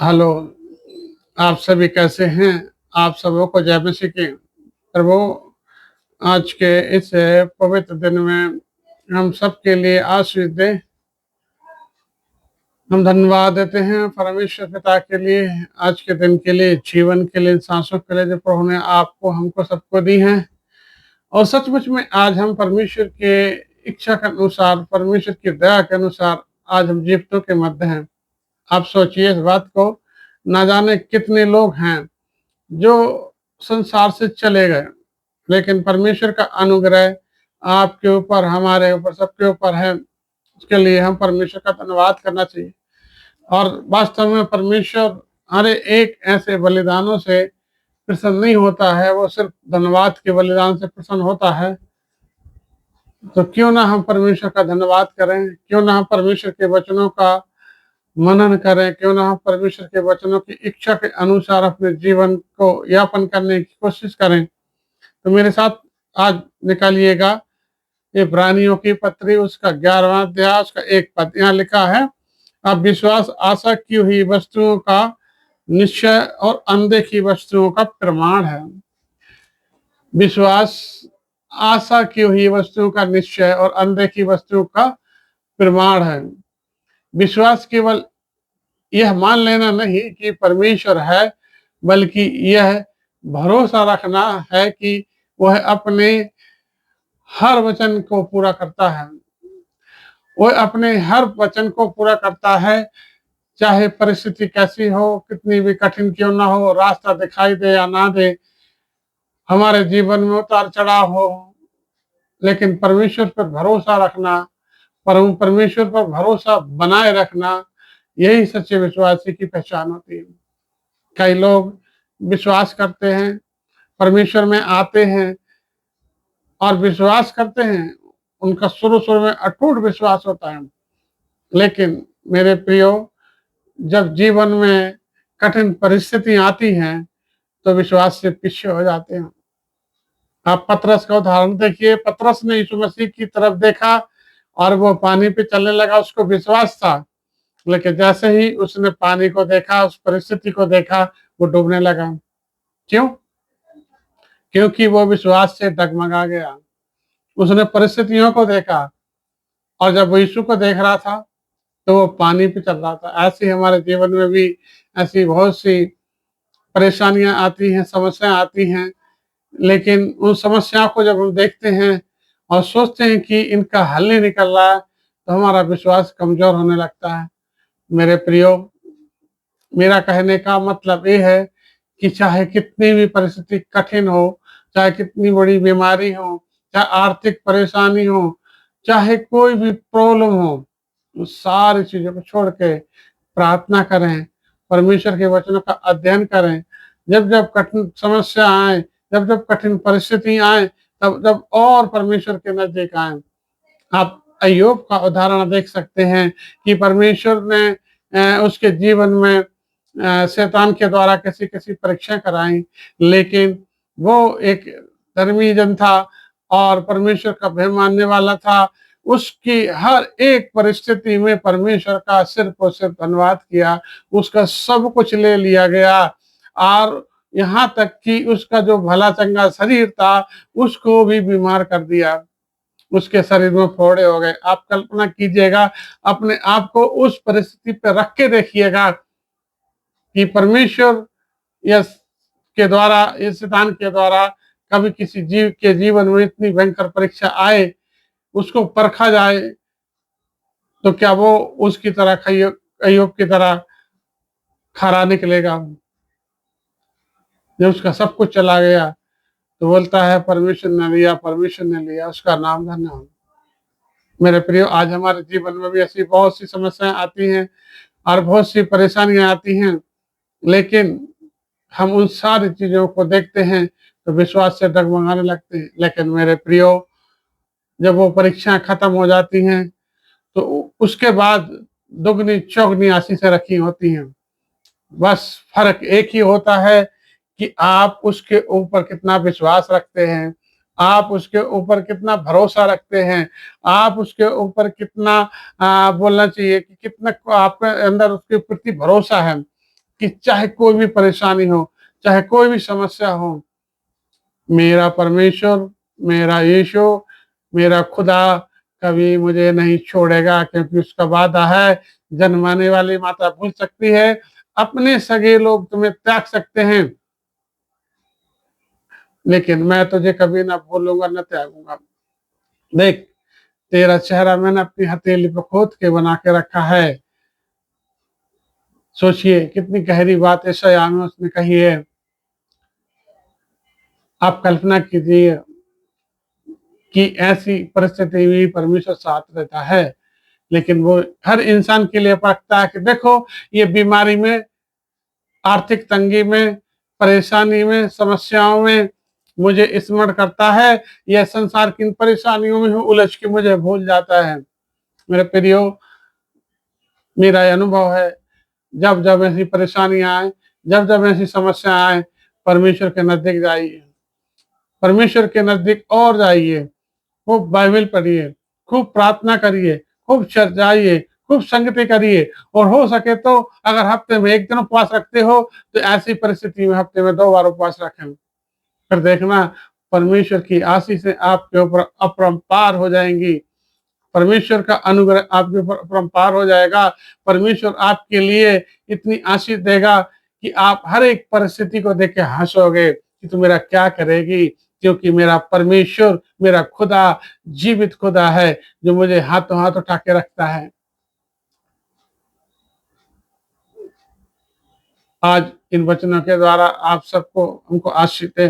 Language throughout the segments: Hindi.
हेलो, आप सभी कैसे हैं? आप सबों को जय मसीह की। प्रभु, आज के इस पवित्र दिन में हम सबके लिए आशीष दे। हम धन्यवाद देते हैं परमेश्वर पिता के लिए, आज के दिन के लिए, जीवन के लिए, सांसों के लिए जो प्रभु ने आपको हमको सबको दी हैं। और सचमुच में आज हम परमेश्वर के इच्छा के अनुसार, परमेश्वर की दया के अनुसार आज हम जीवितों के मध्य हैं। आप सोचिए इस बात को, ना जाने कितने लोग हैं जो संसार से चले गए, लेकिन परमेश्वर का अनुग्रह आपके ऊपर, हमारे ऊपर, सबके ऊपर है। उसके लिए हम परमेश्वर का धन्यवाद करना चाहिए। और वास्तव में परमेश्वर हर एक ऐसे बलिदानों से प्रसन्न नहीं होता है, वो सिर्फ धन्यवाद के बलिदान से प्रसन्न होता है। तो क्यों ना हम परमेश्वर का धन्यवाद करें, क्यों ना हम परमेश्वर के वचनों का मनन करें, क्यों ना हम परमेश्वर के वचनों की इच्छा के अनुसार अपने जीवन को यापन करने की कोशिश करें। तो मेरे साथ आज निकालिएगा इब्रानियों की पत्री, उसका 11वां अध्याय, उसका 1 पद। यहाँ लिखा है, अब विश्वास आशा की हुई वस्तुओं का निश्चय और अनदेखी वस्तुओं का प्रमाण है। विश्वास आशा की हुई वस्तुओं का निश्चय और अनदेखी वस्तुओं का प्रमाण है। विश्वास केवल यह मान लेना नहीं कि परमेश्वर है, बल्कि यह भरोसा रखना है कि वह अपने हर वचन को पूरा करता है। वह अपने हर वचन को पूरा करता है, चाहे परिस्थिति कैसी हो, कितनी भी कठिन क्यों ना हो, रास्ता दिखाई दे या ना दे, हमारे जीवन में उतार चढ़ाव हो, लेकिन परमेश्वर पर भरोसा रखना, परमेश्वर पर भरोसा बनाए रखना, यही सच्चे विश्वासी की पहचान होती है। कई लोग विश्वास करते हैं, परमेश्वर में आते हैं और विश्वास करते हैं, उनका शुरू में अटूट विश्वास होता है, लेकिन मेरे प्रियो, जब जीवन में कठिन परिस्थिति आती हैं तो विश्वास से पीछे हो जाते हैं। आप पतरस का उदाहरण देखिए। पतरस ने यीशु मसीह की तरफ देखा और वो पानी पे चलने लगा, उसको विश्वास था, लेकिन जैसे ही उसने पानी को देखा, उस परिस्थिति को देखा, वो डूबने लगा। क्यों? क्योंकि वो विश्वास से डगमगा गया। उसने परिस्थितियों को देखा, और जब वो यीशु को देख रहा था तो वो पानी पे चल रहा था। ऐसे हमारे जीवन में भी ऐसी बहुत सी परेशानियां आती हैं, समस्याएं आती हैं, लेकिन उन समस्याओं को जब हम देखते हैं और सोचते हैं कि इनका हल नहीं निकल रहा है, तो हमारा विश्वास कमजोर होने लगता है। मेरे प्रियो, मेरा कहने का मतलब ये है कि चाहे कितनी भी परिस्थिति कठिन हो, चाहे कितनी बड़ी बीमारी हो, चाहे आर्थिक परेशानी हो, चाहे कोई भी प्रॉब्लम हो, उस सारी चीजों को छोड़ के प्रार्थना करें, परमेश्वर के वचनों का अध्ययन करें। जब जब कठिन समस्या आए, जब जब कठिन परिस्थिति आए, तब जब और परमेश्वर के नजदीक आए। आप अय्यूब का उदाहरण देख सकते हैं कि परमेश्वर ने उसके जीवन में शैतान के द्वारा कैसी कैसी परीक्षा कराई, लेकिन वो एक धर्मी जन था और परमेश्वर का भय मानने वाला था। उसकी हर एक परिस्थिति में परमेश्वर का सिर्फ और सिर्फ धन्यवाद किया। उसका सब कुछ ले लिया गया, और यहाँ तक कि उसका जो भला चंगा शरीर था, उसको भी बीमार कर दिया। उसके शरीर में फोड़े हो गए। आप कल्पना कीजिएगा, अपने आप को उस परिस्थिति पे रख के देखिएगा कि परमेश्वर या के द्वारा, इस शैतान के द्वारा कभी किसी जीव के जीवन में इतनी भयंकर परीक्षा आए, उसको परखा जाए, तो क्या वो उसकी तरह अय्यूब की तरह खरा निकलेगा? जब उसका सब कुछ चला गया तो बोलता है परमेश्वर ने लिया, परमेश्वर ने लिया, उसका नाम धन्य हो। मेरे प्रियो, आज हमारे जीवन में भी ऐसी बहुत सी समस्याएं आती हैं और बहुत सी परेशानियां आती हैं, लेकिन हम उन सारी चीजों को देखते हैं तो विश्वास से डगमगाने लगते हैं। लेकिन मेरे प्रियो, जब वो परीक्षाएं खत्म हो जाती हैं तो उसके बाद दुगनी चौगनी आशीषें रखी होती हैं। बस फर्क एक ही होता है कि आप उसके ऊपर कितना विश्वास रखते हैं, आप उसके ऊपर कितना भरोसा रखते हैं, आप उसके ऊपर कितना बोलना चाहिए कि कितना आपके अंदर उसके प्रति भरोसा है। कि चाहे कोई भी परेशानी हो, चाहे कोई भी समस्या हो, मेरा परमेश्वर, मेरा यीशु, मेरा खुदा कभी मुझे नहीं छोड़ेगा, क्योंकि उसका वादा है, जन्माने वाली माता भूल सकती है, अपने सगे लोग तुम्हें त्याग सकते हैं, लेकिन मैं तुझे कभी ना भूलूंगा न त्यागूंगा। देख, तेरा चेहरा मैंने अपनी हथेली पर खोद के बना के रखा है। सोचिए कितनी गहरी बात यशायाह में उसने कही है। आप कल्पना कीजिए कि ऐसी परिस्थिति में परमेश्वर साथ रहता है, लेकिन वो हर इंसान के लिए परखता है कि देखो, ये बीमारी में, आर्थिक तंगी में, परेशानी में, समस्याओं में मुझे स्मरण करता है, यह संसार की इन परेशानियों में उलझ के मुझे भूल जाता है। मेरे प्रियो, मेरा यह अनुभव है, जब जब ऐसी परेशानियां आए, जब जब ऐसी समस्या आए, परमेश्वर के नजदीक जाइए, परमेश्वर के नजदीक और जाइए, खूब बाइबल पढ़िए, खूब प्रार्थना करिए, खूब चर्च जाइए, खूब संगति करिए, और हो सके तो अगर हफ्ते में एक दिन उपवास रखते हो तो ऐसी परिस्थिति में हफ्ते में 2 बार उपवास रखें। फिर देखना, परमेश्वर की आशीषें आपके ऊपर अपरंपार हो जाएंगी, परमेश्वर का अनुग्रह आपके ऊपर अपरंपार हो जाएगा। परमेश्वर आपके लिए इतनी आशीष देगा कि आप हर एक परिस्थिति को देख के हंसोगे कि तू मेरा क्या करेगी, क्योंकि मेरा परमेश्वर, मेरा खुदा जीवित खुदा है, जो मुझे हाथों हाथ उठा के रखता है। आज इन वचनों के द्वारा आप सबको, हमको आशीष दे।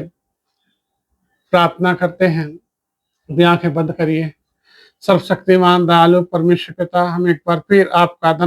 प्रार्थना करते हैं, अपनी आंखें बंद करिए। सर्वशक्तिमान दयालु परमेश्वर पिता, हम एक बार फिर आपका